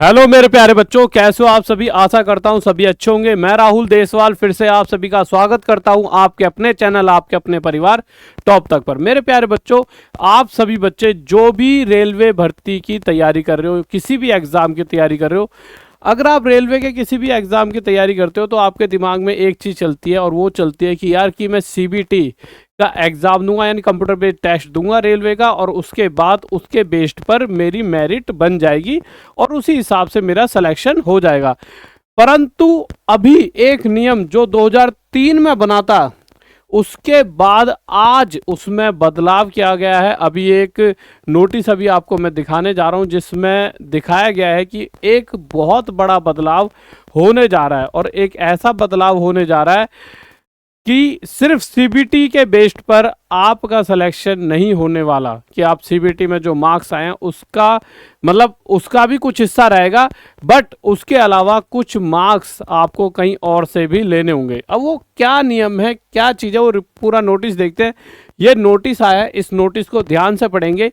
Hello मेरे प्यारे बच्चों, कैसे हो आप सभी। आशा करता हूं सभी अच्छे होंगे। मैं राहुल देसवाल फिर से आप सभी का स्वागत करता हूं आपके अपने चैनल, आपके अपने परिवार टॉप तक पर। मेरे प्यारे बच्चों, आप सभी बच्चे जो भी रेलवे भर्ती की तैयारी कर रहे हो, किसी भी एग्जाम की तैयारी कर रहे हो, अगर आप रेलवे के किसी भी एग्जाम की तैयारी करते हो तो आपके दिमाग में एक चीज़ चलती है, और वो चलती है कि यार कि मैं सीबीटी का एग्ज़ाम दूंगा, यानी कंप्यूटर बेस्ड टेस्ट दूंगा रेलवे का, और उसके बाद उसके बेस्ड पर मेरी मेरिट बन जाएगी और उसी हिसाब से मेरा सिलेक्शन हो जाएगा। परंतु अभी एक नियम जो 2003 में बना था, उसके बाद आज उसमें बदलाव किया गया है। अभी एक नोटिस अभी आपको मैं दिखाने जा रहा हूं, जिसमें दिखाया गया है कि एक बहुत बड़ा बदलाव होने जा रहा है, और एक ऐसा बदलाव होने जा रहा है कि सिर्फ सीबीटी के बेस्ड पर आपका सिलेक्शन नहीं होने वाला, कि आप सीबीटी में जो मार्क्स आए हैं उसका मतलब उसका भी कुछ हिस्सा रहेगा, बट उसके अलावा कुछ मार्क्स आपको कहीं और से भी लेने होंगे। अब वो क्या नियम है, क्या चीज़ है, वो पूरा नोटिस देखते हैं। ये नोटिस आया है, इस नोटिस को ध्यान से पढ़ेंगे।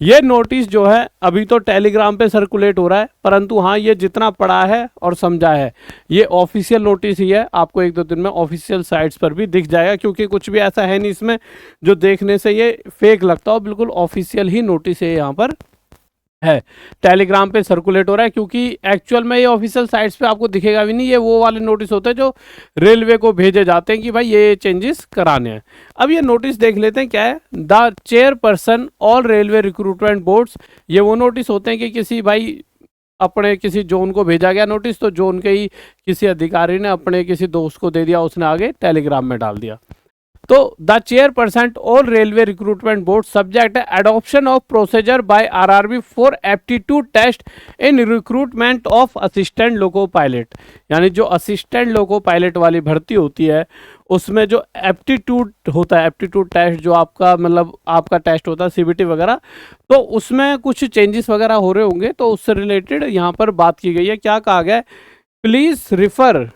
ये नोटिस जो है अभी तो टेलीग्राम पे सर्कुलेट हो रहा है, परंतु हाँ, ये जितना पढ़ा है और समझा है, ये ऑफिशियल नोटिस ही है। आपको एक दो दिन में ऑफिशियल साइट्स पर भी दिख जाएगा, क्योंकि कुछ भी ऐसा है नहीं इसमें जो देखने से ये फेक लगता हो। बिल्कुल ऑफिशियल ही नोटिस है, यहाँ पर है, टेलीग्राम पे सर्कुलेट हो रहा है। क्योंकि एक्चुअल में ये ऑफिशियल साइट्स पे आपको दिखेगा भी नहीं। ये वो वाले नोटिस होते हैं जो रेलवे को भेजे जाते हैं कि भाई ये चेंजेस कराने हैं। अब ये नोटिस देख लेते हैं क्या है। The chairperson all railway recruitment boards, ये वो नोटिस होते हैं कि किसी भाई अपने किसी जोन को भेजा गया नोटिस, तो जोन के ही किसी अधिकारी ने अपने किसी दोस्त को दे दिया, उसने आगे टेलीग्राम में डाल दिया। तो the chairperson all railway recruitment board subject adoption of procedure by RRB for aptitude test in recruitment of assistant loco pilot, यानी जो असिस्टेंट लोको पायलट वाली भर्ती होती है उसमें जो एप्टीट्यूड होता है, एप्टीट्यूड टेस्ट जो आपका मतलब आपका टेस्ट होता है सीबीटी वगैरह, तो उसमें कुछ चेंजेस वगैरह हो रहे होंगे। तो उससे रिलेटेड यहाँ पर बात की गई है। क्या कहा गया है, please refer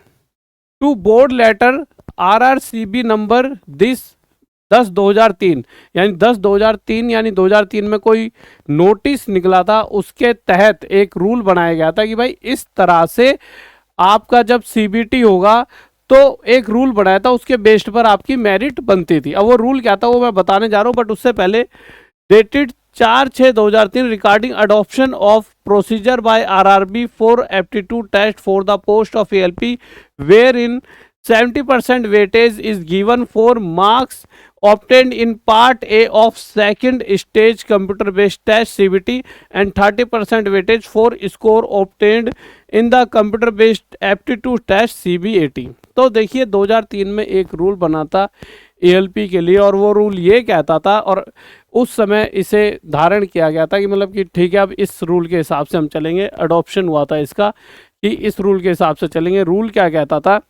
to board letter RRCB number 10/2003, यानी 10/2003, यानी 2003 में कोई नोटिस निकला था, उसके तहत एक रूल बनाया गया था कि भाई इस तरह से आपका जब सीबीटी होगा तो एक रूल बनाया था, उसके बेस्ड पर आपकी मेरिट बनती थी। अब वो रूल क्या था वो मैं बताने जा रहा हूँ, बट उससे पहले dated 4/6/2003 regarding adoption of procedure by RRB for aptitude test for the post of ALP where in 70% weightage is given for marks obtained in part A of second stage computer based test CBT and 30% weightage for score obtained in the computer based aptitude test CBAT। तो देखिए 2003 में एक rule बना था ALP के लिए, और वो रूल ये कहता था, और उस समय इसे धारण किया गया था कि मतलब कि ठीक है अब इस रूल के हिसाब से हम चलेंगे। अडॉप्शन हुआ था इसका कि इस रूल के हिसाब से चलेंगे। रूल क्या कहता था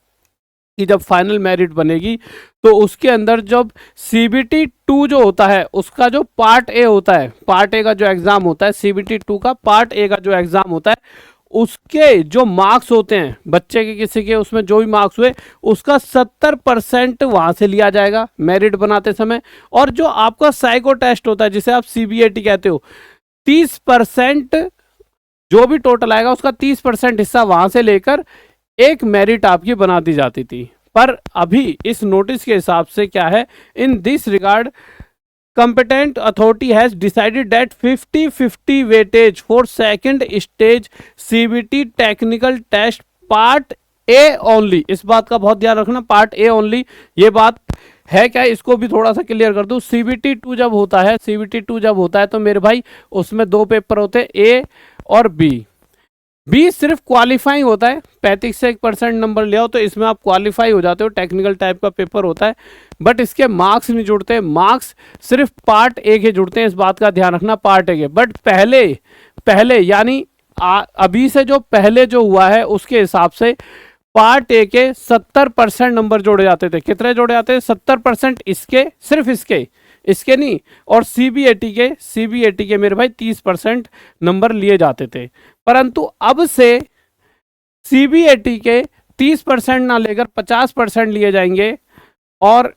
कि जब फाइनल मेरिट बनेगी तो उसके अंदर जब सीबीटी 2 जो होता है उसका जो पार्ट ए होता है, पार्ट ए का जो एग्जाम होता है, सीबीटी 2 का पार्ट ए का जो एग्जाम होता है, उसके जो मार्क्स होते हैं बच्चे के किसी के, उसमें जो भी मार्क्स हुए उसका 70% वहां से लिया जाएगा मेरिट बनाते समय। और जो आपका साइको टेस्ट होता है जिसे आप सीबीएटी कहते हो, 30% जो भी टोटल आएगा उसका 30% हिस्सा वहां से लेकर एक मेरिट आपकी बना दी जाती थी। पर अभी इस नोटिस के हिसाब से क्या है, in this regard competent authority has decided that 50-50 weightage for second stage CBT technical test part A only, इस बात का बहुत ध्यान रखना, पार्ट ए ओनली। ये बात है क्या, इसको भी थोड़ा सा क्लियर कर दूं। सीबीटी 2 जब होता है, सीबीटी 2 जब होता है तो मेरे भाई उसमें दो पेपर होते हैं, ए और बी सिर्फ क्वालिफाइंग होता है। 35% नंबर ले आओ तो इसमें आप क्वालिफाई हो जाते हो, टेक्निकल टाइप का पेपर होता है, बट इसके मार्क्स नहीं जुड़ते। मार्क्स सिर्फ पार्ट ए के जुड़ते हैं, इस बात का ध्यान रखना, पार्ट ए के। बट पहले यानी अभी से जो पहले जो हुआ है उसके हिसाब से पार्ट ए के 70% नंबर जोड़े जाते थे। कितने जोड़े जाते थे? 70% इसके, सिर्फ इसके नहीं, और सीबीएटी के मेरे भाई 30% नंबर लिए जाते थे। परंतु अब से सीबीएटी के 30% ना लेकर 50% लिए जाएंगे, और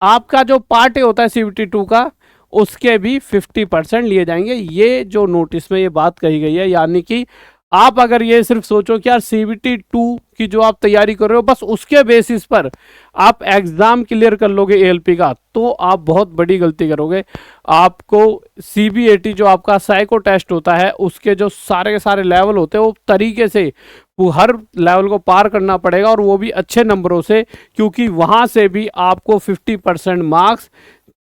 आपका जो पार्ट ए होता है सीबीटी 2 का, उसके भी 50% लिए जाएंगे। ये जो नोटिस में ये बात कही गई है, यानी कि आप अगर ये सिर्फ सोचो कि यार CBT 2 की जो आप तैयारी कर रहे हो बस उसके बेसिस पर आप एग्जाम क्लियर कर लोगे ALP का, तो आप बहुत बड़ी गलती करोगे। आपको CBAT जो आपका साइको टेस्ट होता है उसके जो सारे के सारे लेवल होते हैं वो तरीके से वो हर लेवल को पार करना पड़ेगा, और वो भी अच्छे नंबरों से, क्योंकि वहाँ से भी आपको 50% मार्क्स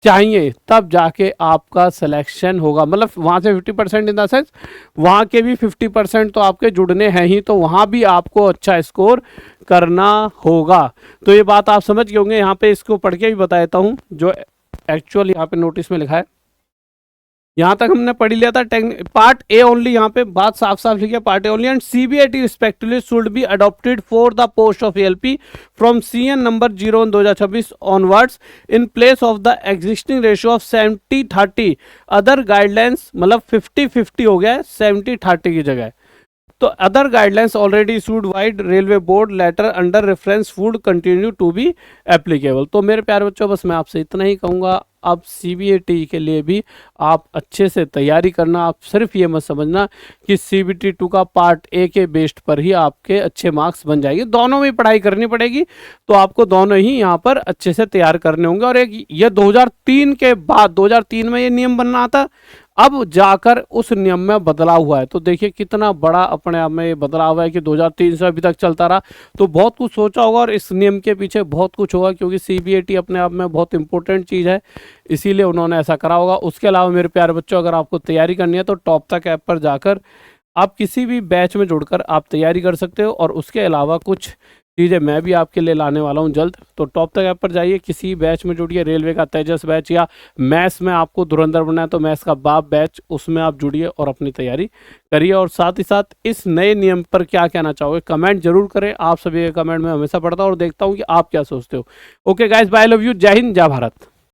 चाहिए, तब जाके आपका सिलेक्शन होगा। मतलब वहाँ से 50% इन द सेंस वहाँ के भी 50% तो आपके जुड़ने हैं ही, तो वहाँ भी आपको अच्छा स्कोर करना होगा। तो ये बात आप समझ गए होंगे। यहाँ पे इसको पढ़ के भी बता देता हूँ जो एक्चुअल यहाँ पे नोटिस में लिखा है। यहाँ तक हमने पढ़ लिया था पार्ट ए ओनली, यहाँ पे बात साफ साफ लिखी है part A only and CBAT respectively should be adopted for the post of ALP from CN number 01/2026 onwards in place of the existing ratio of 70-30 other guidelines. मतलब 50-50 हो गया है 70-30 की जगह। तो other guidelines already issued vide railway board letter under reference would continue to be applicable. तो मेरे प्यारे बच्चों बस मैं आपसे इतना ही कहूँगा, अब CBAT के लिए भी आप अच्छे से तैयारी करना। आप सिर्फ ये मत समझना कि CBT 2 का पार्ट ए के बेस्ड पर ही आपके अच्छे मार्क्स बन जाएंगे, दोनों में पढ़ाई करनी पड़ेगी। तो आपको दोनों ही यहाँ पर अच्छे से तैयार करने होंगे। और एक ये 2003 के बाद 2003 में ये नियम बनना था, अब जाकर उस नियम में बदलाव हुआ है। तो देखिए कितना बड़ा अपने आप में ये बदलाव है कि 2003 से अभी तक चलता रहा, तो बहुत कुछ सोचा होगा और इस नियम के पीछे बहुत कुछ होगा, क्योंकि CBAT अपने आप में बहुत इंपॉर्टेंट चीज़ है, इसीलिए उन्होंने ऐसा करा होगा। उसके अलावा मेरे प्यारे बच्चों अगर आपको तैयारी करनी है तो टॉप तक ऐप पर जाकर आप किसी भी बैच में जुड़कर आप तैयारी कर सकते हो। और उसके अलावा कुछ चीज़ें मैं भी आपके लिए लाने वाला हूं जल्द। तो टॉप तक ऐप पर जाइए, किसी बैच में जुड़िए, रेलवे का तेजस बैच, या मैथ्स में आपको धुरंधर बनना है तो मैथ्स का बाप बैच, उसमें आप जुड़िए और अपनी तैयारी करिए। और साथ ही साथ इस नए नियम पर क्या कहना चाहोगे कमेंट जरूर करें। आप सभी के कमेंट में हमेशा पढ़ता हूँ और देखता हूँ कि आप क्या सोचते हो। Okay guys, bye, love you, जय हिंद, जय भारत।